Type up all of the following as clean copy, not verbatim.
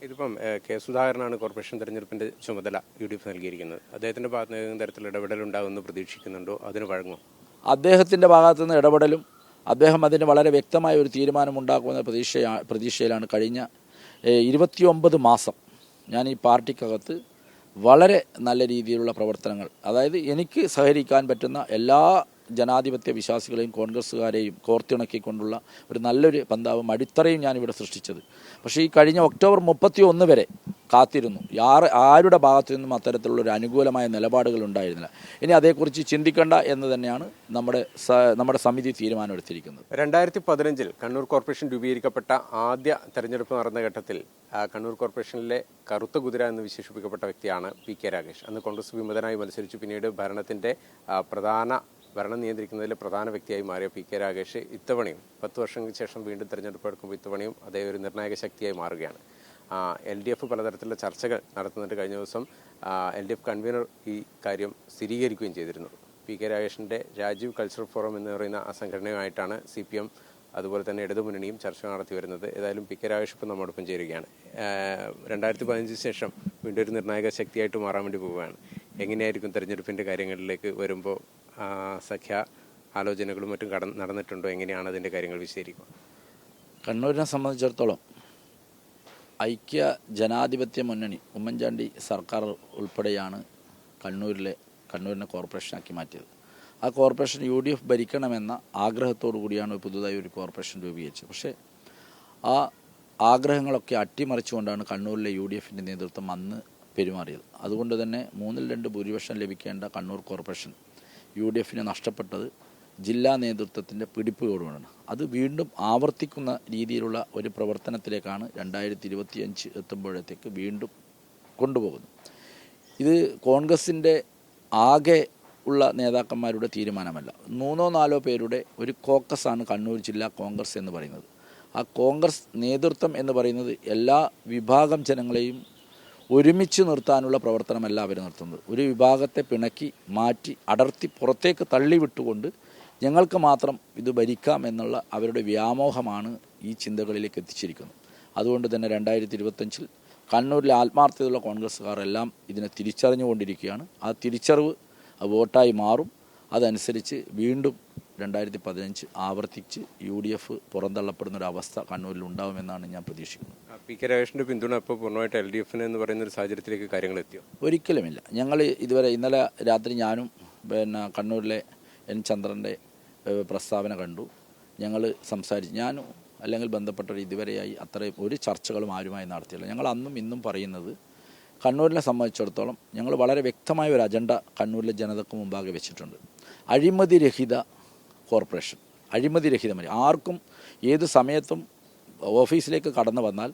ഇതിപ്പം K സുധാകരനാണ് corporation തെരഞ്ഞെടുപ്പിന്റെ ചുമതല UDF നൽകിയിരിക്കുന്നത്. അദ്ദേഹത്തിന്റെ ഭാഗത്ത് നിന്ന് തരത്തിലുള്ള ഇടപെടലുണ്ടാകുമെന്ന് പ്രതീക്ഷിക്കുന്നുണ്ടോ? അതിന് വഴങ്ങുമോ? അദ്ദേഹത്തിൻ്റെ ഭാഗത്തുനിന്ന് ഇടപെടലും അദ്ദേഹം അതിന് വളരെ വ്യക്തമായ ഒരു തീരുമാനമുണ്ടാക്കുമെന്ന പ്രതീക്ഷയിലാണ് കഴിഞ്ഞ 29 മാസം ഞാൻ ഈ പാർട്ടിക്കകത്ത് വളരെ നല്ല രീതിയിലുള്ള പ്രവർത്തനങ്ങൾ, അതായത് എനിക്ക് സഹകരിക്കാൻ പറ്റുന്ന എല്ലാ ജനാധിപത്യ വിശ്വാസികളെയും കോൺഗ്രസ്സുകാരെയും കോർത്തിണക്കിക്കൊണ്ടുള്ള ഒരു നല്ലൊരു പന്താവും അടിത്തറയും ഞാനിവിടെ സൃഷ്ടിച്ചത്. പക്ഷേ ഈ കഴിഞ്ഞ ഒക്ടോബർ 31 വരെ കാത്തിരുന്നു. ആരുടെ ഭാഗത്തു നിന്നും അത്തരത്തിലുള്ള ഒരു അനുകൂലമായ നിലപാടുകൾ ഉണ്ടായിരുന്നില്ല. ഇനി അതേക്കുറിച്ച് ചിന്തിക്കേണ്ട എന്ന് തന്നെയാണ് നമ്മുടെ സമിതി തീരുമാനമെടുത്തിരിക്കുന്നത്. 2015 കണ്ണൂർ കോർപ്പറേഷൻ രൂപീകരിക്കപ്പെട്ട ആദ്യ തെരഞ്ഞെടുപ്പ് നടന്ന ഘട്ടത്തിൽ കണ്ണൂർ കോർപ്പറേഷനിലെ കറുത്ത കുതിര എന്ന് വിശേഷിപ്പിക്കപ്പെട്ട വ്യക്തിയാണ് PK രാഗേഷ്. അന്ന് കോൺഗ്രസ് വിമതനായി മത്സരിച്ചു. പിന്നീട് ഭരണം നിയന്ത്രിക്കുന്നതിലെ പ്രധാന വ്യക്തിയായി മാറിയ PK രാഗേഷ് ഇത്തവണയും 10 വർഷങ്ങൾക്ക് ശേഷം വീണ്ടും തെരഞ്ഞെടുപ്പ് എടുക്കുമ്പോൾ ഇത്തവണയും അതേ ഒരു നിർണായക ശക്തിയായി മാറുകയാണ്. LDF പലതരത്തിലുള്ള ചർച്ചകൾ നടത്തുന്നുണ്ട്. കഴിഞ്ഞ ദിവസം LDF കൺവീനർ ഈ കാര്യം സ്ഥിരീകരിക്കുകയും ചെയ്തിരുന്നു. PK രാഗേഷിൻ്റെ രാജീവ് കൾച്ചറൽ ഫോറം എന്ന് പറയുന്ന ആ സംഘടനയുമായിട്ടാണ് CPM അതുപോലെ തന്നെ ഇടതുമുന്നണിയും ചർച്ച നടത്തി വരുന്നത്. ഏതായാലും PK രാഗേഷ് ഇപ്പം നമ്മോടൊപ്പം ചേരുകയാണ്. 2015 ശേഷം വീണ്ടും ഒരു നിർണായക ശക്തിയായിട്ട് മാറാൻ വേണ്ടി പോവുകയാണ്. എങ്ങനെയായിരിക്കും തെരഞ്ഞെടുപ്പിൻ്റെ കാര്യങ്ങളിലേക്ക് വരുമ്പോൾ സഖ്യ ആലോചനകളും മറ്റും നടന്നിട്ടുണ്ടോ? എങ്ങനെയാണ് അതിൻ്റെ കാര്യങ്ങൾ വിശദീകരിക്കുക? കണ്ണൂരിനെ സംബന്ധിച്ചിടത്തോളം ഐക്യ ജനാധിപത്യ മുന്നണി ഉമ്മൻചാണ്ടി സർക്കാർ ഉൾപ്പെടെയാണ് കണ്ണൂരിനെ കോർപ്പറേഷനാക്കി മാറ്റിയത്. ആ കോർപ്പറേഷൻ UDF ഭരിക്കണമെന്ന ആഗ്രഹത്തോടു കൂടിയാണ് പുതുതായി ഒരു കോർപ്പറേഷൻ രൂപീകരിച്ചത്. പക്ഷേ ആ ആഗ്രഹങ്ങളൊക്കെ അട്ടിമറിച്ചുകൊണ്ടാണ് കണ്ണൂരിലെ UDFൻ്റെ നേതൃത്വം അന്ന് പെരുമാറിയത്. അതുകൊണ്ട് തന്നെ 3/2 ഭൂരിപക്ഷം ലഭിക്കേണ്ട കണ്ണൂർ കോർപ്പറേഷൻ UDFന് നഷ്ടപ്പെട്ടത് ജില്ലാ നേതൃത്വത്തിൻ്റെ പിടിപ്പുകോടുകൊണ്ടാണ്. അത് വീണ്ടും ആവർത്തിക്കുന്ന രീതിയിലുള്ള ഒരു പ്രവർത്തനത്തിലേക്കാണ് 2025 എത്തുമ്പോഴത്തേക്ക് വീണ്ടും കൊണ്ടുപോകുന്നത്. ഇത് കോൺഗ്രസിൻ്റെ ആകെ ഉള്ള നേതാക്കന്മാരുടെ തീരുമാനമല്ല. 3-4 പേരുടെ ഒരു കോക്കസാണ് കണ്ണൂർ ജില്ലാ കോൺഗ്രസ് എന്ന് പറയുന്നത്. ആ കോൺഗ്രസ് നേതൃത്വം എന്ന് പറയുന്നത് എല്ലാ വിഭാഗം ജനങ്ങളെയും ഒരുമിച്ച് നിർത്താനുള്ള പ്രവർത്തനമല്ല അവർ നടത്തുന്നത്. ഒരു വിഭാഗത്തെ പിണക്കി മാറ്റി അടർത്തി പുറത്തേക്ക് തള്ളിവിട്ടുകൊണ്ട് ഞങ്ങൾക്ക് മാത്രം ഇത് ഭരിക്കാം എന്നുള്ള അവരുടെ വ്യാമോഹമാണ് ഈ ചിന്തകളിലേക്ക് എത്തിച്ചിരിക്കുന്നത്. അതുകൊണ്ട് തന്നെ 2025 കണ്ണൂരിലെ ആത്മാർത്ഥതയുള്ള കോൺഗ്രസ്സുകാർ എല്ലാം ഇതിനെ തിരിച്ചറിഞ്ഞുകൊണ്ടിരിക്കുകയാണ്. ആ തിരിച്ചറിവ് വോട്ടായി മാറും. അതനുസരിച്ച് വീണ്ടും 2015 ആവർത്തിച്ച് UDF പുറന്തള്ളപ്പെടുന്ന ഒരു അവസ്ഥ കണ്ണൂരിൽ ഉണ്ടാവുമെന്നാണ് ഞാൻ പ്രതീക്ഷിക്കുന്നത്. PK രാഗേഷിൻ്റെ പിന്തുണ ഇപ്പോൾ പൂർണ്ണമായിട്ട് LDFന് എന്ന് പറയുന്ന ഒരു സാഹചര്യത്തിലേക്ക് കാര്യങ്ങൾ എത്തിയോ? ഒരിക്കലുമില്ല. ഞങ്ങൾ ഇന്നലെ രാത്രി ഞാനും കണ്ണൂരിലെ N ചന്ദ്രൻ്റെ പ്രസ്താവന കണ്ടു. ഞങ്ങൾ സംസാരിച്ചു. ഞാനും അല്ലെങ്കിൽ ബന്ധപ്പെട്ടവർ ഇതുവരെയായി അത്രയും ഒരു ചർച്ചകളും ആരുമായി നടത്തിയില്ല. ഞങ്ങൾ അന്നും ഇന്നും പറയുന്നത് കണ്ണൂരിനെ സംബന്ധിച്ചിടത്തോളം ഞങ്ങൾ വളരെ വ്യക്തമായ ഒരു അജണ്ട കണ്ണൂരിലെ ജനതയ്ക്ക് മുമ്പാകെ വെച്ചിട്ടുണ്ട്. അഴിമതിരഹിത കോർപ്പറേഷൻ, അഴിമതിരഹിതമായി ആർക്കും ഏത് സമയത്തും ഓഫീസിലേക്ക് കടന്നു വന്നാൽ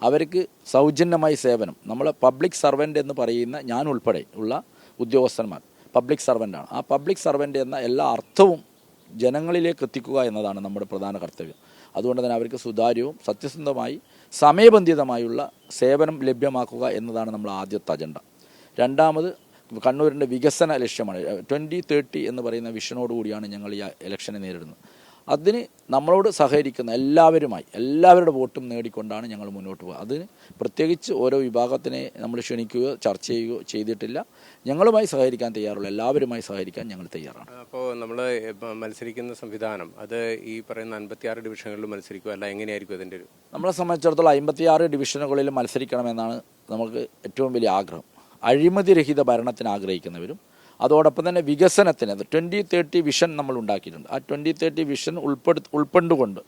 അവർക്ക് സൗജന്യമായി സേവനം. നമ്മൾ പബ്ലിക് സർവൻ്റ് എന്ന് പറയുന്ന ഞാൻ ഉൾപ്പെടെ ഉള്ള ഉദ്യോഗസ്ഥന്മാർ പബ്ലിക് സർവൻ്റാണ്. ആ പബ്ലിക് സർവൻ്റ് എന്ന എല്ലാ അർത്ഥവും ജനങ്ങളിലേക്ക് എത്തിക്കുക എന്നതാണ് നമ്മുടെ പ്രധാന കർത്തവ്യം. അതുകൊണ്ട് തന്നെ അവർക്ക് സുതാര്യവും സത്യസന്ധമായി സമയബന്ധിതമായുള്ള സേവനം ലഭ്യമാക്കുക എന്നതാണ് നമ്മൾ ആദ്യത്തെ അജണ്ട. രണ്ടാമത് കണ്ണൂരിൻ്റെ വികസന ലക്ഷ്യമാണ്. 2030 എന്ന് പറയുന്ന വിഷനോടുകൂടിയാണ് ഞങ്ങൾ ഈ ഇലക്ഷനെ നേരിടുന്നത്. അതിന് നമ്മളോട് സഹകരിക്കുന്ന എല്ലാവരുടെ വോട്ടും നേടിക്കൊണ്ടാണ് ഞങ്ങൾ മുന്നോട്ട് പോകുക. അതിന് പ്രത്യേകിച്ച് ഓരോ വിഭാഗത്തിനെ നമ്മൾ ക്ഷണിക്കുകയോ ചർച്ച ചെയ്യുകയോ ചെയ്തിട്ടില്ല. ഞങ്ങളുമായി സഹകരിക്കാൻ തയ്യാറുള്ള എല്ലാവരുമായി സഹകരിക്കാൻ ഞങ്ങൾ തയ്യാറാണ്. അപ്പോൾ നമ്മൾ മത്സരിക്കുന്ന സംവിധാനം അത് ഈ പറയുന്ന 56 ഡിവിഷനുകളിൽ മത്സരിക്കുക അല്ല, എങ്ങനെയായിരിക്കും അതിൻ്റെ ഒരു? നമ്മളെ സംബന്ധിച്ചിടത്തോളം 56 ഡിവിഷനുകളിൽ മത്സരിക്കണമെന്നാണ് നമുക്ക് ഏറ്റവും വലിയ ആഗ്രഹം. അഴിമതിരഹിത ഭരണത്തിന് ആഗ്രഹിക്കുന്നവരും അതോടൊപ്പം തന്നെ വികസനത്തിന് 2030 വിഷൻ നമ്മൾ ഉണ്ടാക്കിയിട്ടുണ്ട്. ആ 2030 വിഷൻ ഉൾപ്പെട്ടുകൊണ്ട്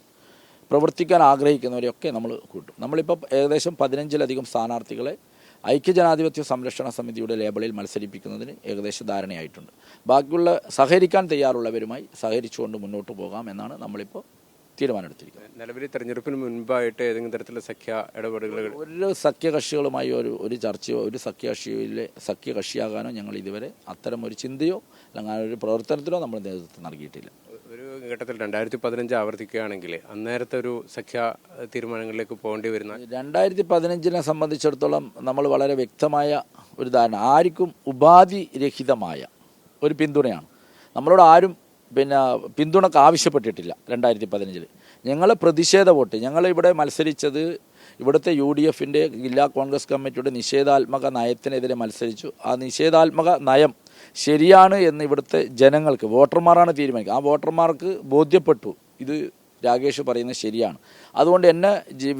പ്രവർത്തിക്കാൻ ആഗ്രഹിക്കുന്നവരെയൊക്കെ നമ്മൾ കൂട്ടും. നമ്മളിപ്പോൾ ഏകദേശം 15-ലധികം സ്ഥാനാർത്ഥികളെ ഐക്യജനാധിപത്യ സംരക്ഷണ സമിതിയുടെ ലേബലിൽ മത്സരിപ്പിക്കുന്നതിന് ഏകദേശം ധാരണയായിട്ടുണ്ട്. ബാക്കിയുള്ള സഹകരിക്കാൻ തയ്യാറുള്ളവരുമായി സഹകരിച്ചുകൊണ്ട് മുന്നോട്ട് പോകാം എന്നാണ് നമ്മളിപ്പോൾ തീരുമാനമെടുത്തിരിക്കുന്നത്. നിലവിലെ തെരഞ്ഞെടുപ്പിന് മുൻപായിട്ട് ഏതെങ്കിലും തരത്തിലുള്ള സഖ്യ ഇടപെടലുകൾ ഒരു സഖ്യകക്ഷികളുമായി ഒരു ചർച്ചയോ ഒരു സഖ്യകക്ഷിയാകാനോ ഞങ്ങൾ ഇതുവരെ അത്തരം ഒരു ചിന്തയോ അല്ലെങ്കിൽ ഒരു പ്രവർത്തനത്തിലോ നമ്മൾ നേതൃത്വം നൽകിയിട്ടില്ല. ഒരു ഘട്ടത്തിൽ 2015 ആവർത്തിക്കുകയാണെങ്കിൽ അന്നേരത്തെ ഒരു സഖ്യ തീരുമാനങ്ങളിലേക്ക് പോകേണ്ടി വരുന്ന 2015 സംബന്ധിച്ചിടത്തോളം നമ്മൾ വളരെ വ്യക്തമായ ഒരു ധാരണ, ആർക്കും ഉപാധിരഹിതമായ ഒരു പിന്തുണയാണ്. നമ്മളോട് ആരും പിന്തുണക്ക് ആവശ്യപ്പെട്ടിട്ടില്ല. 2015 ഞങ്ങൾ പ്രതിഷേധ വോട്ട്, ഞങ്ങളിവിടെ മത്സരിച്ചത് ഇവിടുത്തെ UDFിൻ്റെ ജില്ലാ കോൺഗ്രസ് കമ്മിറ്റിയുടെ നിഷേധാത്മക നയത്തിനെതിരെ മത്സരിച്ചു. ആ നിഷേധാത്മക നയം ശരിയാണ് എന്ന് ഇവിടുത്തെ ജനങ്ങൾക്ക്, വോട്ടർമാരാണ് തീരുമാനിക്കുക, ആ വോട്ടർമാർക്ക് ബോധ്യപ്പെട്ടു ഇത് രാകേഷ് പറയുന്നത് ശരിയാണ്. അതുകൊണ്ട് എന്നെ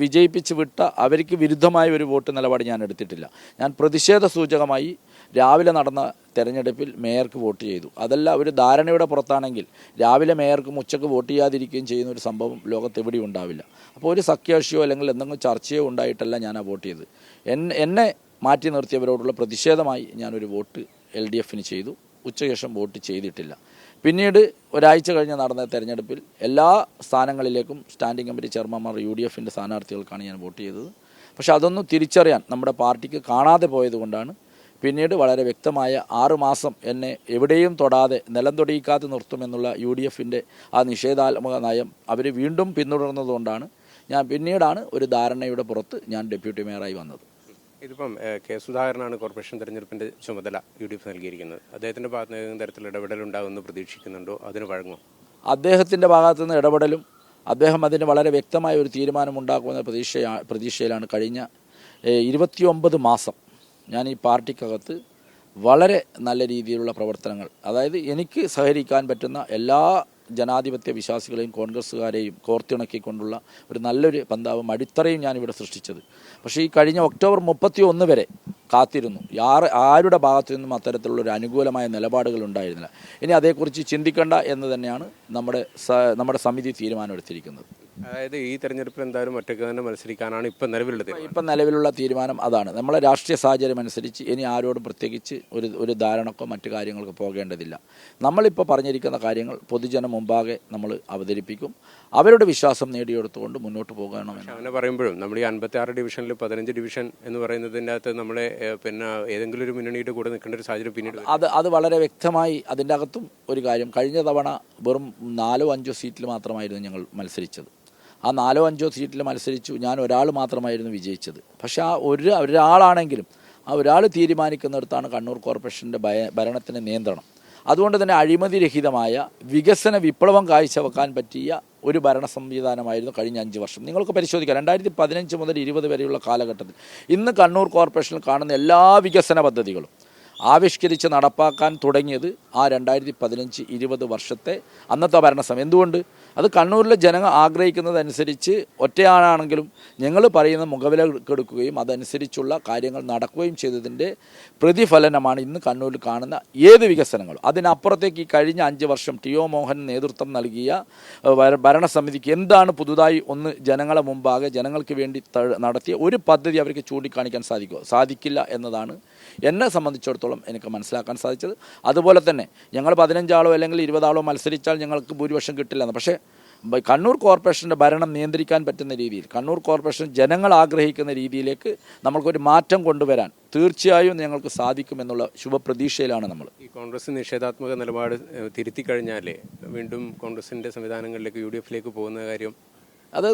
വിജയിപ്പിച്ച് വിട്ട അവർക്ക് വിരുദ്ധമായ ഒരു വോട്ട് നിലപാട് ഞാൻ എടുത്തിട്ടില്ല. ഞാൻ പ്രതിഷേധ സൂചകമായി രാവിലെ നടന്ന തെരഞ്ഞെടുപ്പിൽ മേയർക്ക് വോട്ട് ചെയ്തു. അതല്ല ഒരു ധാരണയുടെ പുറത്താണെങ്കിൽ രാവിലെ മേയർക്കും ഉച്ചക്ക് വോട്ട് ചെയ്യാതിരിക്കുകയും ചെയ്യുന്ന ഒരു സംഭവം ലോകത്ത് എവിടെയും ഉണ്ടാവില്ല. അപ്പോൾ ഒരു സഖ്യകക്ഷിയോ അല്ലെങ്കിൽ എന്തെങ്കിലും ചർച്ചയോ ഉണ്ടായിട്ടല്ല ഞാൻ ആ വോട്ട് ചെയ്തത്. എന്നെ മാറ്റി നിർത്തിയവരോടുള്ള പ്രതിഷേധമായി ഞാനൊരു വോട്ട് LDFന് ചെയ്തു. ഉച്ചശേഷം വോട്ട് ചെയ്തിട്ടില്ല. പിന്നീട് ഒരാഴ്ച കഴിഞ്ഞ് നടന്ന തെരഞ്ഞെടുപ്പിൽ എല്ലാ സ്ഥാനങ്ങളിലേക്കും സ്റ്റാൻഡിംഗ് കമ്മിറ്റി ചെയർമാൻമാർ UDFിൻ്റെ സ്ഥാനാർത്ഥികൾക്കാണ് ഞാൻ വോട്ട് ചെയ്തത്. പക്ഷേ അതൊന്നും തിരിച്ചറിയാൻ നമ്മുടെ പാർട്ടിക്ക് കാണാതെ പോയതുകൊണ്ടാണ് പിന്നീട് വളരെ വ്യക്തമായ 6 മാസം എന്നെ എവിടെയും തൊടാതെ നിലം തൊടിയിക്കാതെ നിർത്തുമെന്നുള്ള UDFിൻ്റെ ആ നിഷേധാത്മക നയം അവർ വീണ്ടും പിന്തുടർന്നതുകൊണ്ടാണ് പിന്നീടാണ് ഒരു ധാരണയുടെ പുറത്ത് ഞാൻ ഡെപ്യൂട്ടി മേയറായി വന്നത്. ഇതിപ്പം കെ സുധാകരനാണ് കോർപ്പറേഷൻ തെരഞ്ഞെടുപ്പിൻ്റെ ചുമതല UDF നൽകിയിരിക്കുന്നത്. അദ്ദേഹത്തിൻ്റെ ഭാഗത്ത് നിന്ന് ഏതെങ്കിലും തരത്തിൽ ഇടപെടലുണ്ടാകുമെന്ന് പ്രതീക്ഷിക്കുന്നുണ്ടോ? അതിന് വഴങ്ങുമോ? അദ്ദേഹത്തിൻ്റെ ഭാഗത്തു നിന്ന് ഇടപെടലും അദ്ദേഹം അതിന് വളരെ വ്യക്തമായ ഒരു തീരുമാനമുണ്ടാക്കുമെന്ന പ്രതീക്ഷയിലാണ് കഴിഞ്ഞ 29 മാസം ഞാൻ ഈ പാർട്ടിക്കകത്ത് വളരെ നല്ല രീതിയിലുള്ള പ്രവർത്തനങ്ങൾ, അതായത് എനിക്ക് സഹകരിക്കാൻ പറ്റുന്ന എല്ലാ ജനാധിപത്യ വിശ്വാസികളെയും കോൺഗ്രസ്സുകാരെയും കോർത്തിണക്കിക്കൊണ്ടുള്ള ഒരു നല്ലൊരു പന്താവും അടിത്തറയും ഞാനിവിടെ സൃഷ്ടിച്ചത്. പക്ഷേ ഈ കഴിഞ്ഞ ഒക്ടോബർ 31 വരെ കാത്തിരുന്നു. ആരുടെ ഭാഗത്തു നിന്നും അത്തരത്തിലുള്ള ഒരു അനുകൂലമായ നിലപാടുകൾ ഉണ്ടായിരുന്നില്ല. ഇനി അതേക്കുറിച്ച് ചിന്തിക്കേണ്ട എന്ന് തന്നെയാണ് നമ്മുടെ സമിതി തീരുമാനമെടുത്തിരിക്കുന്നത്. അതായത് ഈ തെരഞ്ഞെടുപ്പിൽ എന്തായാലും ഒറ്റയ്ക്ക് തന്നെ മത്സരിക്കാനാണ് ഇപ്പം നിലവിലുള്ള തീരുമാനം അതാണ്. നമ്മളെ രാഷ്ട്രീയ സാഹചര്യം അനുസരിച്ച് ഇനി ആരോടും പ്രത്യേകിച്ച് ഒരു ധാരണക്കോ മറ്റു കാര്യങ്ങൾക്കോ പോകേണ്ടതില്ല. നമ്മളിപ്പോൾ പറഞ്ഞിരിക്കുന്ന കാര്യങ്ങൾ പൊതുജനം മുമ്പാകെ നമ്മൾ അവതരിപ്പിക്കും. അവരുടെ വിശ്വാസം നേടിയെടുത്തുകൊണ്ട് മുന്നോട്ട് പോകണമെന്ന് അങ്ങനെ പറയുമ്പോഴും നമ്മൾ ഈ 56 ഡിവിഷനിൽ 15 ഡിവിഷൻ എന്ന് പറയുന്നതിൻ്റെ അകത്ത് നമ്മളെ പിന്നെ ഏതെങ്കിലും ഒരു മുന്നണിയുടെ കൂടെ നിൽക്കേണ്ട ഒരു സാഹചര്യം പിന്നീട് അത് വളരെ വ്യക്തമായി അതിൻ്റെ അകത്തും ഒരു കാര്യം. കഴിഞ്ഞ തവണ വെറും 4-5 സീറ്റിൽ മാത്രമായിരുന്നു ഞങ്ങൾ മത്സരിച്ചത്. ആ 4-5 സീറ്റിൽ മത്സരിച്ചു. ഞാൻ ഒരാൾ മാത്രമായിരുന്നു വിജയിച്ചത്. പക്ഷേ ആ ഒരാളാണെങ്കിലും ആ ഒരാൾ തീരുമാനിക്കുന്നിടത്താണ് കണ്ണൂർ കോർപ്പറേഷൻ്റെ ഭരണത്തിന് നിയന്ത്രണം. അതുകൊണ്ട് തന്നെ അഴിമതിരഹിതമായ വികസന വിപ്ലവം കാഴ്ചവെക്കാൻ പറ്റിയ ഒരു ഭരണ സംവിധാനമായിരുന്നു കഴിഞ്ഞ 5 വർഷം. നിങ്ങൾക്ക് പരിശോധിക്കാം, 2015 മുതൽ 20 വരെയുള്ള കാലഘട്ടത്തിൽ ഇന്ന് കണ്ണൂർ കോർപ്പറേഷനിൽ കാണുന്ന എല്ലാ വികസന പദ്ധതികളും ആവിഷ്കരിച്ച് നടപ്പാക്കാൻ തുടങ്ങിയത് ആ 2015-20 വർഷത്തെ അന്നത്തെ ഭരണസമയം. എന്തുകൊണ്ട്? അത് കണ്ണൂരിലെ ജനങ്ങൾ ആഗ്രഹിക്കുന്നതനുസരിച്ച് ഒറ്റയാളാണെങ്കിലും ഞങ്ങൾ പറയുന്ന മുഖവിലക്കെടുക്കുകയും അതനുസരിച്ചുള്ള കാര്യങ്ങൾ നടക്കുകയും ചെയ്തതിൻ്റെ പ്രതിഫലനമാണ് ഇന്ന് കണ്ണൂരിൽ കാണുന്ന ഏത് വികസനങ്ങളും. അതിനപ്പുറത്തേക്ക് ഈ കഴിഞ്ഞ 5 വർഷം TO മോഹൻ നേതൃത്വം നൽകിയ ഭരണസമിതിക്ക് എന്താണ് പുതുതായി ജനങ്ങളെ മുമ്പാകെ ജനങ്ങൾക്ക് വേണ്ടി നടത്തിയ ഒരു പദ്ധതി അവർക്ക് ചൂണ്ടിക്കാണിക്കാൻ സാധിക്കില്ല എന്നതാണ് എന്നെ സംബന്ധിച്ചിടത്തോളം എനിക്ക് മനസ്സിലാക്കാൻ സാധിച്ചത്. അതുപോലെ തന്നെ ഞങ്ങൾ 15 ആളോ അല്ലെങ്കിൽ 20 ആളോ മത്സരിച്ചാൽ ഞങ്ങൾക്ക് ഭൂരിപക്ഷം കിട്ടില്ലെന്ന്. പക്ഷേ കണ്ണൂർ കോർപ്പറേഷൻ്റെ ഭരണം നിയന്ത്രിക്കാൻ പറ്റുന്ന രീതിയിൽ, കണ്ണൂർ കോർപ്പറേഷൻ ജനങ്ങൾ ആഗ്രഹിക്കുന്ന രീതിയിലേക്ക് നമ്മൾക്കൊരു മാറ്റം കൊണ്ടുവരാൻ തീർച്ചയായും ഞങ്ങൾക്ക് സാധിക്കുമെന്നുള്ള ശുഭപ്രതീക്ഷയിലാണ് നമ്മൾ. ഈ കോൺഗ്രസ് നിഷേധാത്മക നിലപാട് തിരുത്തി കഴിഞ്ഞാലേ വീണ്ടും കോൺഗ്രസിൻ്റെ സംവിധാനങ്ങളിലേക്ക് UDFിലേക്ക് പോകുന്ന കാര്യം അത്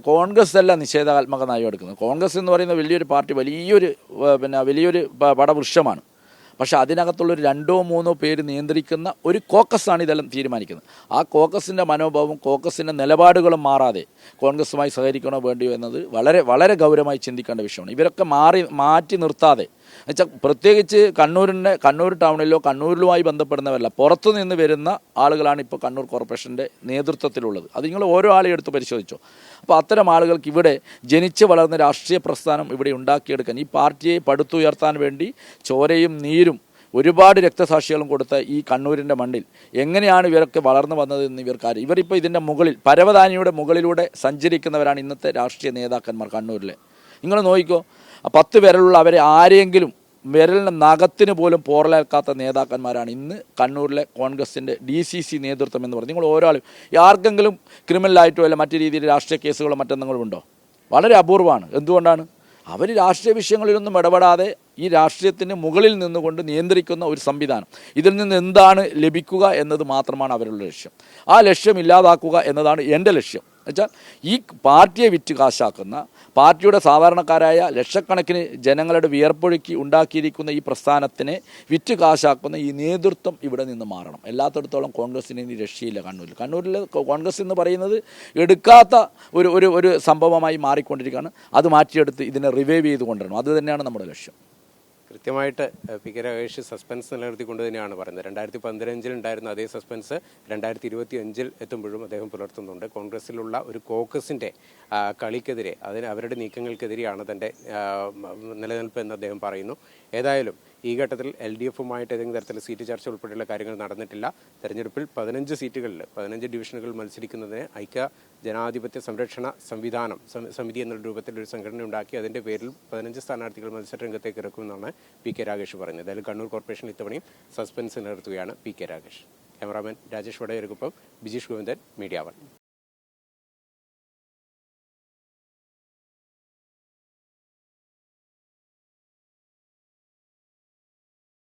കോൺഗ്രസ് അല്ല നിഷേധാത്മക നയം എടുക്കുന്നത്. കോൺഗ്രസ് എന്ന് പറയുന്ന വലിയൊരു പാർട്ടി, വലിയൊരു പടവൃക്ഷമാണ്. പക്ഷേ അതിനകത്തുള്ളൊരു 2-3 പേര് നിയന്ത്രിക്കുന്ന ഒരു കോക്കസാണ് ഇതെല്ലാം തീരുമാനിക്കുന്നത്. ആ കോക്കസിൻ്റെ മനോഭാവവും കോക്കസിൻ്റെ നിലപാടുകളും മാറാതെ കോൺഗ്രസുമായി സഹകരിക്കണോ വേണ്ടിയോ എന്നത് വളരെ വളരെ ഗൗരവമായി ചിന്തിക്കേണ്ട വിഷയമാണ്. ഇവരൊക്കെ മാറ്റി നിർത്താതെ, എന്നുവെച്ചാൽ പ്രത്യേകിച്ച് കണ്ണൂർ ടൗണിലോ കണ്ണൂരിലുമായി ബന്ധപ്പെടുന്നവരല്ല, പുറത്തു നിന്ന് വരുന്ന ആളുകളാണ് ഇപ്പോൾ കണ്ണൂർ കോർപ്പറേഷൻ്റെ നേതൃത്വത്തിലുള്ളത്. അത് നിങ്ങൾ ഓരോ ആളെയും എടുത്ത് പരിശോധിച്ചോ. അപ്പോൾ അത്തരം ആളുകൾക്ക് ഇവിടെ ജനിച്ച് വളർന്ന രാഷ്ട്രീയ പ്രസ്ഥാനം ഇവിടെ ഉണ്ടാക്കിയെടുക്കാൻ, ഈ പാർട്ടിയെ പടുത്തുയർത്താൻ വേണ്ടി ചോരയും നീരും ഒരുപാട് രക്തസാക്ഷികളും കൊടുത്ത ഈ കണ്ണൂരിൻ്റെ മണ്ണിൽ എങ്ങനെയാണ് ഇവരൊക്കെ വളർന്നു വന്നതെന്ന് ഇവരിപ്പോൾ ഇതിൻ്റെ മുകളിൽ, പരവതാനിയുടെ മുകളിലൂടെ സഞ്ചരിക്കുന്നവരാണ് ഇന്നത്തെ രാഷ്ട്രീയ നേതാക്കന്മാർ കണ്ണൂരിലെ. നിങ്ങൾ നോക്കിക്കോ, 10 വിരലുള്ള അവരെ ആരെങ്കിലും വിരലിൻ്റെ നഖത്തിന് പോലും പോറലേൽക്കാത്ത നേതാക്കന്മാരാണ് ഇന്ന് കണ്ണൂരിലെ കോൺഗ്രസിൻ്റെ DCC നേതൃത്വം എന്ന് പറഞ്ഞത്. നിങ്ങൾ ഓരോ ആളും ആർക്കെങ്കിലും ക്രിമിനലായിട്ടോ അല്ല മറ്റു രീതിയിൽ രാഷ്ട്രീയ കേസുകളോ മറ്റെന്തെങ്കിലും ഉണ്ടോ? വളരെ അപൂർവമാണ്. എന്തുകൊണ്ടാണ്? അവർ രാഷ്ട്രീയ വിഷയങ്ങളിലൊന്നും ഇടപെടാതെ ഈ രാഷ്ട്രീയത്തിന് മുകളിൽ നിന്നുകൊണ്ട് നിയന്ത്രിക്കുന്ന ഒരു സംവിധാനം. ഇതിൽ നിന്ന് എന്താണ് ലഭിക്കുക എന്നത് മാത്രമാണ് അവരുടെ ലക്ഷ്യം. ആ ലക്ഷ്യം ഇല്ലാതാക്കുക എന്നതാണ് എൻ്റെ ലക്ഷ്യം. എന്നുവെച്ചാൽ ഈ പാർട്ടിയെ വിറ്റ് കാശാക്കുന്ന, പാർട്ടിയുടെ സാധാരണക്കാരായ ലക്ഷക്കണക്കിന് ജനങ്ങളുടെ വിയർപ്പൊഴുക്കി ഉണ്ടാക്കിയിരിക്കുന്ന ഈ പ്രസ്ഥാനത്തിനെ വിറ്റ് കാശാക്കുന്ന ഈ നേതൃത്വം ഇവിടെ നിന്ന് മാറണം. എല്ലാത്തിടത്തോളം കോൺഗ്രസിന് ഇനി രക്ഷയില്ല. കണ്ണൂരിൽ കോൺഗ്രസ് എന്ന് പറയുന്നത് എടുക്കാത്ത ഒരു സംഭവമായി മാറിക്കൊണ്ടിരിക്കുകയാണ്. അത് മാറ്റിയെടുത്ത് ഇതിനെ റിവൈവ് ചെയ്ത് കൊണ്ടുവരണം. അത് തന്നെയാണ് നമ്മുടെ ലക്ഷ്യം. കൃത്യമായിട്ട് പി കെ രാഗേഷ് സസ്പെൻസ് നിലനിർത്തിക്കൊണ്ട് തന്നെയാണ് പറയുന്നത്. 2015 ഉണ്ടായിരുന്ന അതേ സസ്പെൻസ് 2025 എത്തുമ്പോഴും അദ്ദേഹം പുലർത്തുന്നുണ്ട്. കോൺഗ്രസിലുള്ള ഒരു കോക്കസിൻ്റെ കളിക്കെതിരെ അവരുടെ നീക്കങ്ങൾക്കെതിരെയാണ് തൻ്റെ നിലനിൽപ്പ് എന്ന് അദ്ദേഹം പറയുന്നു. ഏതായാലും ഈ ഘട്ടത്തിൽ LDFുമായിട്ട് ഏതെങ്കിലും തരത്തിൽ സീറ്റ് ചർച്ച ഉൾപ്പെടെയുള്ള കാര്യങ്ങൾ നടന്നിട്ടില്ല. തെരഞ്ഞെടുപ്പിൽ 15 സീറ്റുകളിൽ 15 ഡിവിഷനുകൾ മത്സരിക്കുന്നതിന് ഐക്യ ജനാധിപത്യ സംരക്ഷണ സമിതി എന്നുള്ള രൂപത്തിൽ ഒരു സംഘടന ഉണ്ടാക്കി അതിൻ്റെ പേരിൽ 15 സ്ഥാനാർത്ഥികൾ മത്സരരംഗത്തേക്ക് ഇറക്കുമെന്നാണ് പി കെ രാഗേഷ് പറഞ്ഞത്. അതിൽ കണ്ണൂർ കോർപ്പറേഷൻ ഇത്തവണയും സസ്പെൻസ് നിലനിർത്തുകയാണ് P K Ragesh. Cameraman Rajesh വടയേർക്കൊപ്പം ബിജീഷ് ഗോവിന്ദൻ, മീഡിയ 1.